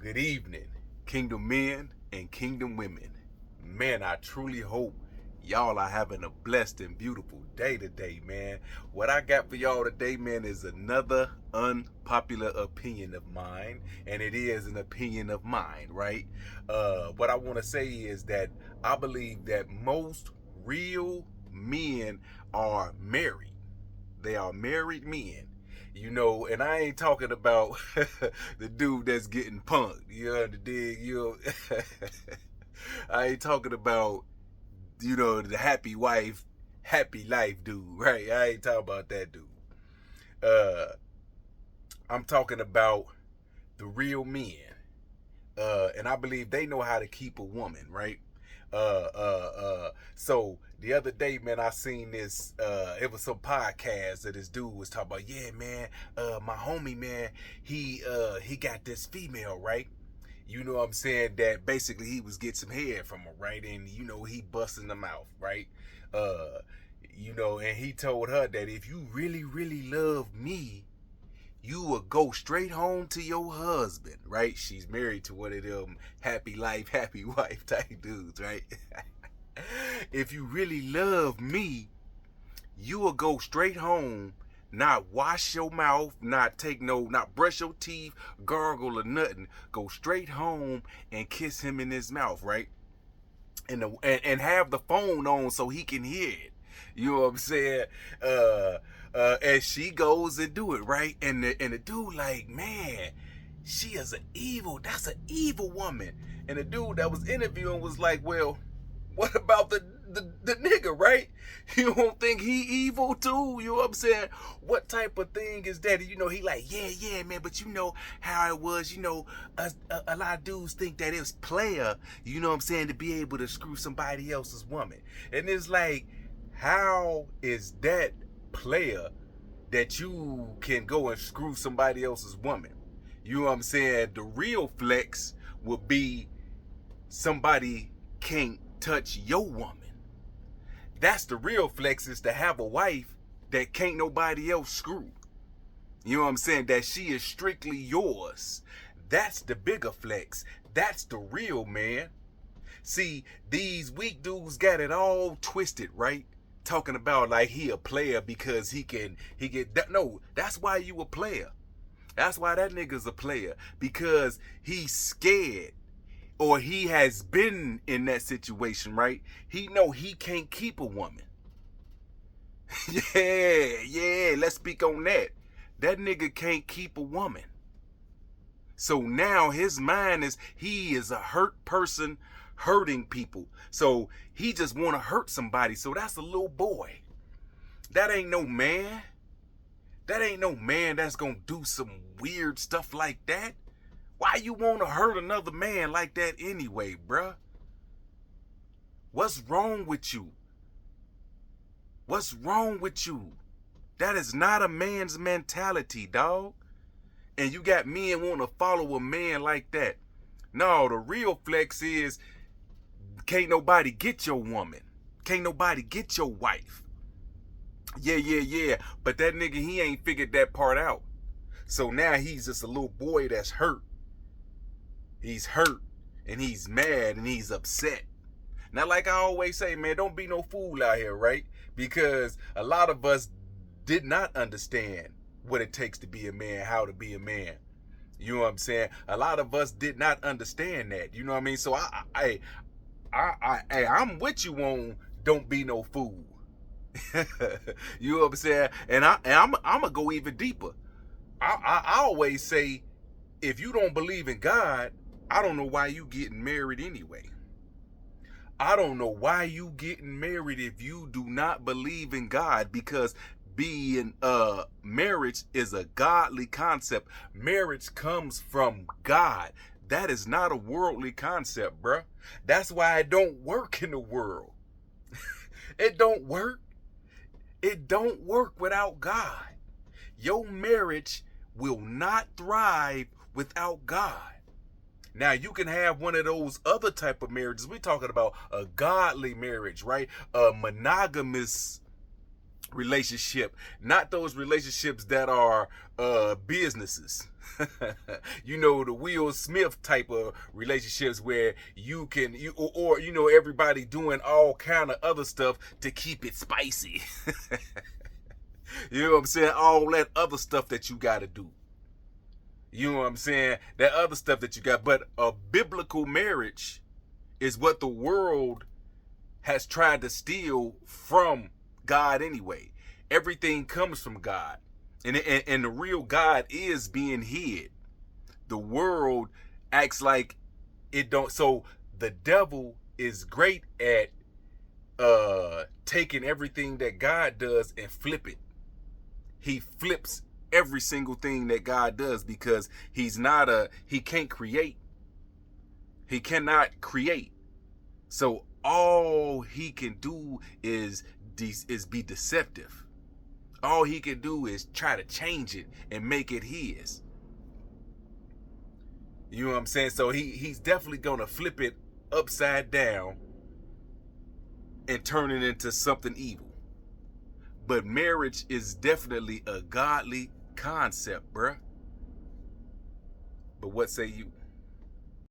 Good evening, kingdom men and kingdom women. Man, I truly hope y'all are having a blessed and beautiful day today, man. What I got for y'all today, man, is another unpopular opinion of mine, and it is an opinion of mine, right? What I want to say is that I believe that most real men are married. They are married men. And I ain't talking about the dude that's getting punked. You know the dig? I ain't talking about, the happy wife, happy life dude, right? I ain't talking about that dude. Uh, I'm talking about the real men. And I believe they know how to keep a woman, right? So the other day, man, I seen this. It was some podcast that this dude was talking about. Yeah, man. My homie, man, he got this female, right? You know what I'm saying? That basically he was getting some head from her, right? And he busting them out, right? Uh, and he told her that if you really, really love me, you will go straight home to your husband, right? She's married to one of them happy life, happy wife type dudes, right? If you really love me, you will go straight home, not wash your mouth, not brush your teeth, gargle or nothing. Go straight home and kiss him in his mouth, right? And have the phone on so he can hear it. You know what I'm saying? And she goes and do it, right? And the dude like, man, she is that's an evil woman. And the dude that was interviewing was like, well, what about the nigga, right? You don't think he evil too? You know what I'm saying? What type of thing is that? He like, yeah, man, but you know how it was, a lot of dudes think that it's player, you know what I'm saying, to be able to screw somebody else's woman. And it's like, how is that player that you can go and screw somebody else's woman? You know what I'm saying? The real flex would be somebody can't touch your woman. That's the real flex, is to have a wife that can't nobody else screw. You know what I'm saying? That she is strictly yours. That's the bigger flex. That's the real man. See, these weak dudes got it all twisted, right? Talking about like he a player because he get that. No, that's why you a player. That's why that nigga's a player, because he's scared, or he has been in that situation, right? He know he can't keep a woman. yeah, let's speak on that. That nigga can't keep a woman. So now his mind is, he is a hurt person hurting people. So he just want to hurt somebody. So that's a little boy. That ain't no man. That ain't no man that's gonna do some weird stuff like that. Why you want to hurt another man like that anyway, bruh? What's wrong with you? What's wrong with you? That is not a man's mentality, dog. And you got men want to follow a man like that. No, the real flex is, can't nobody get your woman. Can't nobody get your wife. Yeah. But that nigga, he ain't figured that part out. So now he's just a little boy that's hurt. He's hurt and he's mad and he's upset. Now, like I always say, man, don't be no fool out here, right? Because a lot of us did not understand what it takes to be a man, how to be a man. You know what I'm saying? A lot of us did not understand that. You know what I mean? So I'm with you on don't be no fool. You know what I'm saying? And I'm gonna go even deeper. I always say, if you don't believe in God, I don't know why you getting married anyway. I don't know why you getting married if you do not believe in God, because being marriage is a godly concept. Marriage comes from God. That is not a worldly concept, bruh. That's why it don't work in the world. It don't work. It don't work without God. Your marriage will not thrive without God. Now, you can have one of those other type of marriages. We're talking about a godly marriage, right? A monogamous relationship, not those relationships that are businesses. You know, the Will Smith type of relationships where or you know, everybody doing all kind of other stuff to keep it spicy. You know what I'm saying? All that other stuff that you got to do. You know what I'm saying? That other stuff that you got. But a biblical marriage is what the world has tried to steal from God anyway. Everything comes from God. And the real God is being hid. The world acts like it don't. So the devil is great at taking everything that God does and flip it. He flips every single thing that God does because he can't create. He cannot create. So all he can do is be deceptive. All he can do is try to change it and make it his. You know what I'm saying? So he's definitely gonna flip it upside down and turn it into something evil. But marriage is definitely a godly concept, bruh. But what say you?